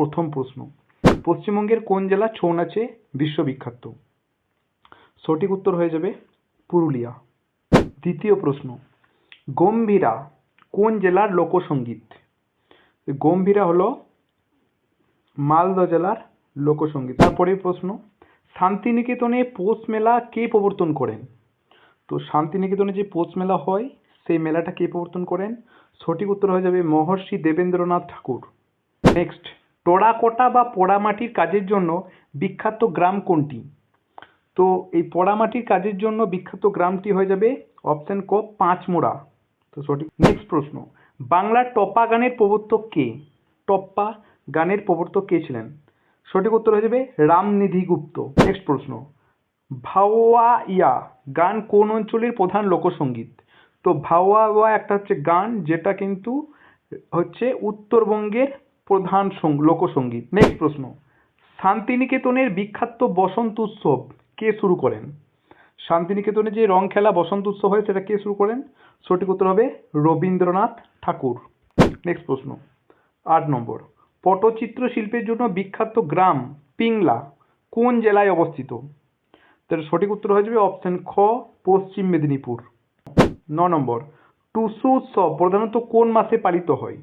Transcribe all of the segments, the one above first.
প্রথম প্রশ্ন, পশ্চিমবঙ্গের কোন জেলা ছৌ নাচে বিশ্ববিখ্যাত? সঠিক উত্তর হয়ে যাবে পুরুলিয়া। দ্বিতীয় প্রশ্ন, গম্ভীরা কোন জেলার লোকসঙ্গীত? গম্ভীরা হলো মালদহ জেলার লোকসঙ্গীত। তারপরের প্রশ্ন, শান্তিনিকেতনে পৌষ মেলা কে প্রবর্তন করেন? তো শান্তিনিকেতনে যে পৌষ মেলা হয় সেই মেলাটা কে প্রবর্তন করেন? সঠিক উত্তর হয়ে যাবে মহর্ষি দেবেন্দ্রনাথ ঠাকুর। নেক্সট, টেরাকোটা বা পোড়ামাটির কাজের জন্য বিখ্যাত গ্রাম কোনটি? তো এই পোড়ামাটির কাজের জন্য বিখ্যাত গ্রামটি হয়ে যাবে অপশন ক পাঁচমোড়া। তো সঠিক। নেক্সট প্রশ্ন, বাংলার টপ্পা গানের প্রবর্তক কে? টপ্পা গানের প্রবর্তক কে ছিলেন? সঠিক উত্তর হয়ে যাবে রামনিধি গুপ্ত। নেক্সট প্রশ্ন, ভাওয়াইয়া গান কোন অঞ্চলের প্রধান লোকসঙ্গীত? তো ভাওয়াইয়া একটা হচ্ছে গান যেটা কিন্তু হচ্ছে উত্তরবঙ্গের প্রধান লোকসঙ্গীত। নেক্সট প্রশ্ন, শান্তিনিকেতনের বিখ্যাত বসন্ত উৎসব কে শুরু করেন? শান্তিনিকেতনে যে রং খেলা বসন্ত উৎসব হয় সেটা কে শুরু করেন? সঠিক উত্তর হবে রবীন্দ্রনাথ ঠাকুর। নেক্সট প্রশ্ন 8 নম্বর, পটচিত্র শিল্পের জন্য বিখ্যাত গ্রাম পিংলা কোন জেলায় অবস্থিত? তার সঠিক উত্তর হয়ে যাবে অপশন খ পশ্চিম মেদিনীপুর। 9 নম্বর, টুসু উৎসব প্রধানত কোন মাসে পালিত হয়?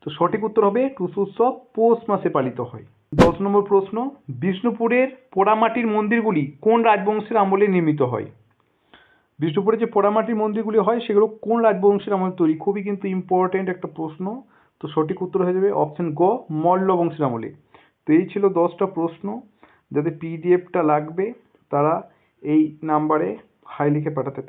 তো সঠিক উত্তর হবে টুসু উৎসব পৌষ মাসে পালিত হয়। 10 নম্বর প্রশ্ন, বিষ্ণুপুরের পোড়ামাটির মন্দিরগুলি কোন রাজবংশের আমলে নির্মিত হয়? বিষ্ণুপুরে যে পোড়ামাটির মন্দিরগুলি হয় সেগুলো কোন রাজবংশের আমলে তৈরি? খুবই কিন্তু ইম্পর্টেন্ট একটা প্রশ্ন। তো সঠিক উত্তর হয়ে যাবে অপশন গ মল্ল বংশের আমলে। তো এই ছিল 10টা প্রশ্ন। যাদের পিডিএফটা লাগবে তারা এই নাম্বারে হাই লিখে পাঠাতে